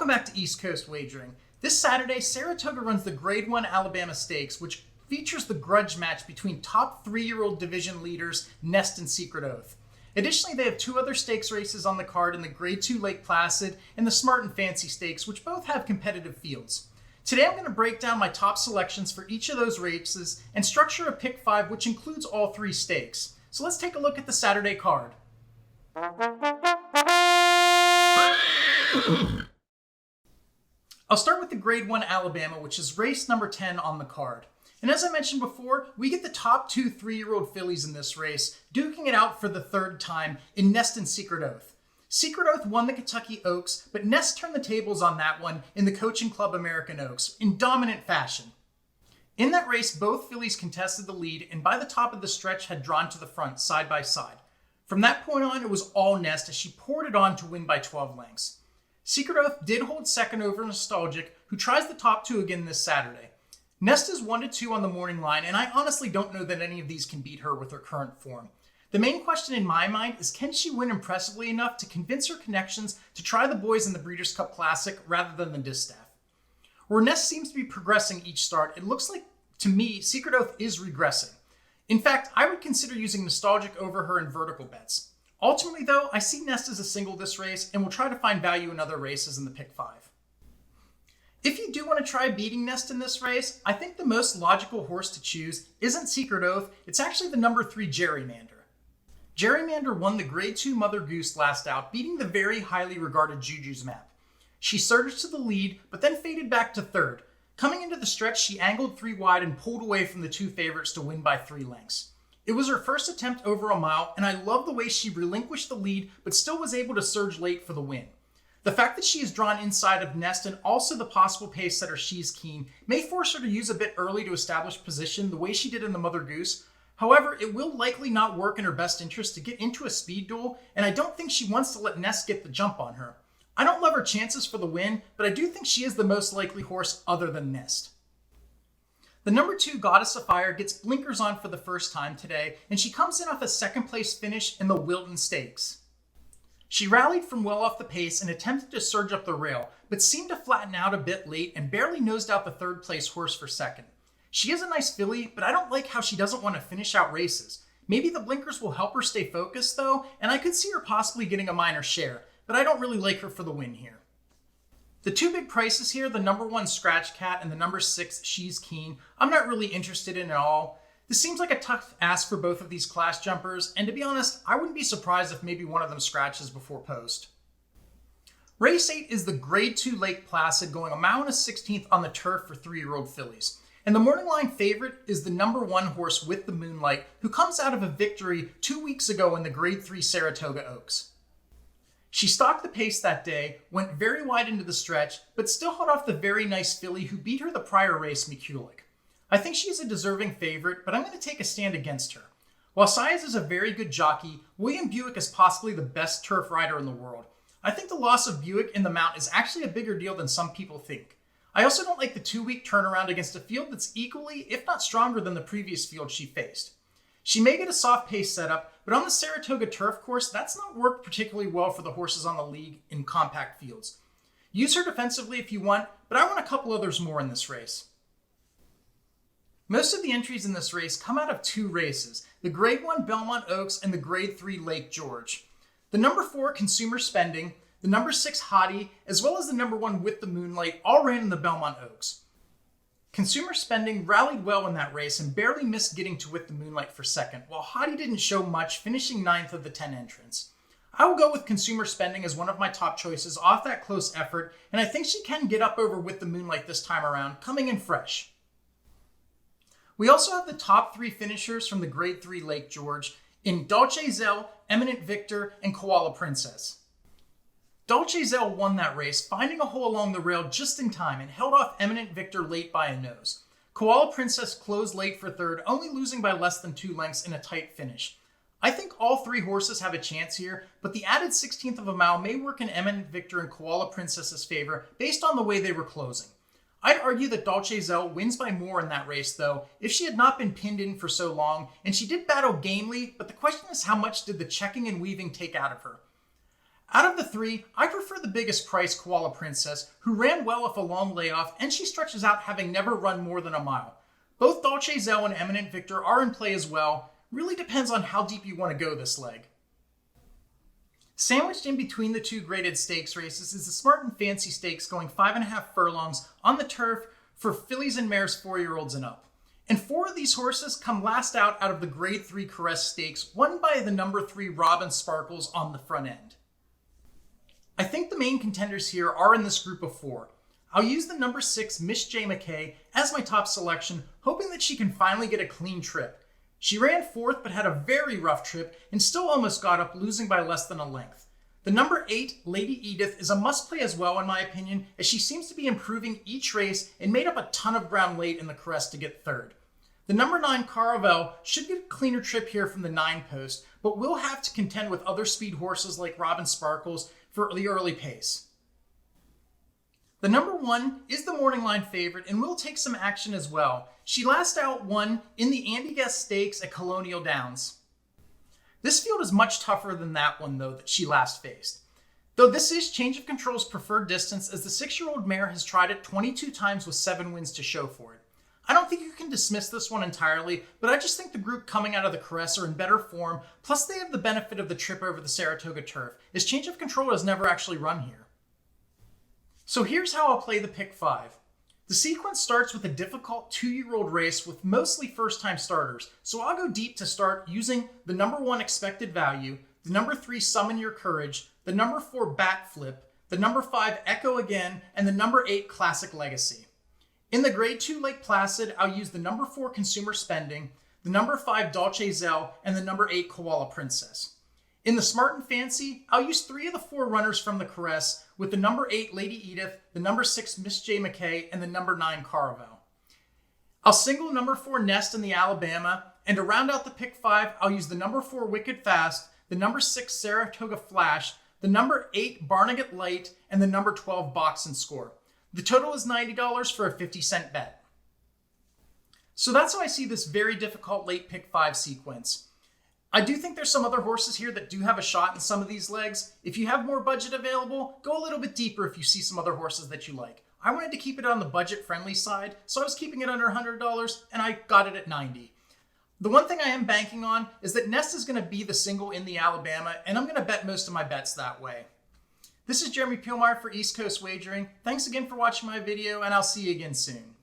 Welcome back to East Coast Wagering. This Saturday, Saratoga runs the Grade 1 Alabama Stakes, which features the grudge match between top 3-year-old division leaders Nest and Secret Oath. Additionally, they have 2 other stakes races on the card in the Grade 2 Lake Placid and the Smart and Fancy Stakes, which both have competitive fields. Today I'm going to break down my top selections for each of those races and structure a pick 5 which includes all 3 stakes. So let's take a look at the Saturday card. I'll start with the Grade 1 Alabama, which is race number 10 on the card. And as I mentioned before, we get the top 2 3-year-old fillies in this race, duking it out for the 3rd time in Nest and Secret Oath. Secret Oath won the Kentucky Oaks, but Nest turned the tables on that one in the Coaching Club American Oaks in dominant fashion. In that race, both fillies contested the lead and by the top of the stretch had drawn to the front side by side. From that point on, it was all Nest as she poured it on to win by 12 lengths. Secret Oath did hold second over Nostalgic, who tries the top 2 again this Saturday. Nest is 1-2 on the morning line, and I honestly don't know that any of these can beat her with her current form. The main question in my mind is, can she win impressively enough to convince her connections to try the boys in the Breeders' Cup Classic rather than the distaff? Where Nest seems to be progressing each start, it looks like, to me, Secret Oath is regressing. In fact, I would consider using Nostalgic over her in vertical bets. Ultimately, though, I see Nest as a single this race and will try to find value in other races in the pick 5. If you do want to try beating Nest in this race, I think the most logical horse to choose isn't Secret Oath, it's actually the number 3 Gerrymander. Gerrymander won the Grade 2 Mother Goose last out, beating the very highly regarded Juju's Map. She surged to the lead, but then faded back to 3rd. Coming into the stretch, she angled 3 wide and pulled away from the 2 favorites to win by 3 lengths. It was her first attempt over a mile, and I love the way she relinquished the lead, but still was able to surge late for the win. The fact that she is drawn inside of Nest and also the possible pace setter She's Keen may force her to use a bit early to establish position the way she did in the Mother Goose. However, it will likely not work in her best interest to get into a speed duel, and I don't think she wants to let Nest get the jump on her. I don't love her chances for the win, but I do think she is the most likely horse other than Nest. The number 2 Goddess of Fire gets blinkers on for the first time today, and she comes in off a 2nd place finish in the Wilton Stakes. She rallied from well off the pace and attempted to surge up the rail, but seemed to flatten out a bit late and barely nosed out the 3rd place horse for 2nd. She is a nice filly, but I don't like how she doesn't want to finish out races. Maybe the blinkers will help her stay focused though, and I could see her possibly getting a minor share, but I don't really like her for the win here. The 2 big prices here, the number 1 Scratch Cat and the number 6 She's Keen, I'm not really interested in at all. This seems like a tough ask for both of these class jumpers, and to be honest, I wouldn't be surprised if maybe one of them scratches before post. Race 8 is the Grade 2 Lake Placid, going 1 1/16 on the turf for 3-year-old fillies. And the morning line favorite is the number 1 horse With the Moonlight, who comes out of a victory 2 weeks ago in the Grade 3 Saratoga Oaks. She stalked the pace that day, went very wide into the stretch, but still held off the very nice filly who beat her the prior race, McCulloch. I think she is a deserving favorite, but I'm going to take a stand against her. While Saez is a very good jockey, William Buick is possibly the best turf rider in the world. I think the loss of Buick in the mount is actually a bigger deal than some people think. I also don't like the 2-week turnaround against a field that's equally, if not stronger than the previous field she faced. She may get a soft pace setup, but on the Saratoga turf course, that's not worked particularly well for the horses on the league in compact fields. Use her defensively if you want, but I want a couple others more in this race. Most of the entries in this race come out of 2 races, the Grade 1 Belmont Oaks and the Grade 3 Lake George. The number 4 Consumer Spending, the number 6 Hottie, as well as the number 1 With the Moonlight all ran in the Belmont Oaks. Consumer Spending rallied well in that race and barely missed getting to With the Moonlight for 2nd, while Hottie didn't show much, finishing 9th of the 10 entrants. I will go with Consumer Spending as one of my top choices off that close effort, and I think she can get up over With the Moonlight this time around, coming in fresh. We also have the top 3 finishers from the Grade 3 Lake George in Dolce Zell, Eminent Victor, and Koala Princess. Dolce Zell won that race, finding a hole along the rail just in time and held off Eminent Victor late by a nose. Koala Princess closed late for 3rd, only losing by less than 2 lengths in a tight finish. I think all 3 horses have a chance here, but the added 16th of a mile may work in Eminent Victor and Koala Princess's favor based on the way they were closing. I'd argue that Dolce Zell wins by more in that race though, if she had not been pinned in for so long, and she did battle gamely, but the question is how much did the checking and weaving take out of her? Out of the three, I prefer the biggest price, Koala Princess, who ran well with a long layoff, and she stretches out having never run more than a mile. Both Dolce Zell and Eminent Victor are in play as well. Really depends on how deep you want to go this leg. Sandwiched in between the two graded stakes races is the Smart and Fancy Stakes going 5.5 furlongs on the turf for fillies and mares 4-year-olds and up. And 4 of these horses come last out of the Grade 3 Caress Stakes, won by the number 3 Robin Sparkles on the front end. I think the main contenders here are in this group of 4. I'll use the number 6 Miss J. McKay as my top selection, hoping that she can finally get a clean trip. She ran 4th but had a very rough trip and still almost got up, losing by less than a length. The number 8 Lady Edith is a must-play as well in my opinion, as she seems to be improving each race and made up a ton of ground late in the Caress to get 3rd. The number 9 Caravel should get a cleaner trip here from the 9 post, but will have to contend with other speed horses like Robin Sparkles for the early pace. The number 1 is the morning line favorite and will take some action as well. She last out won in the Andy Guest Stakes at Colonial Downs. This field is much tougher than that one though that she last faced. Though this is Change of Control's preferred distance, as the 6-year-old mare has tried it 22 times with 7 wins to show for it. I don't think you can dismiss this one entirely, but I just think the group coming out of the Caress are in better form, plus they have the benefit of the trip over the Saratoga turf, as Change of Control has never actually run here. So here's how I'll play the pick 5. The sequence starts with a difficult 2-year-old race with mostly first-time starters, so I'll go deep to start using the number 1 Expected Value, the number 3 Summon Your Courage, the number 4 Bat Flip, the number 5 Echo Again, and the number 8 Classic Legacy. In the Grade 2 Lake Placid, I'll use the number 4 Consumer Spending, the number 5 Dolce Zell, and the number 8 Koala Princess. In the Smart and Fancy, I'll use 3 of the 4 runners from the Caress, with the number 8 Lady Edith, the number 6 Miss J. McKay, and the number 9 Caravel. I'll single number 4 Nest in the Alabama, and to round out the pick 5, I'll use the number 4 Wicked Fast, the number 6 Saratoga Flash, the number 8 Barnegat Light, and the number 12 Box and Score. The total is $90 for a 50-cent bet. So that's how I see this very difficult late pick 5 sequence. I do think there's some other horses here that do have a shot in some of these legs. If you have more budget available, go a little bit deeper if you see some other horses that you like. I wanted to keep it on the budget-friendly side, so I was keeping it under $100, and I got it at $90. The one thing I am banking on is that Nest is going to be the single in the Alabama, and I'm going to bet most of my bets that way. This is Jeremy Pielmeyer for East Coast Wagering. Thanks again for watching my video, and I'll see you again soon.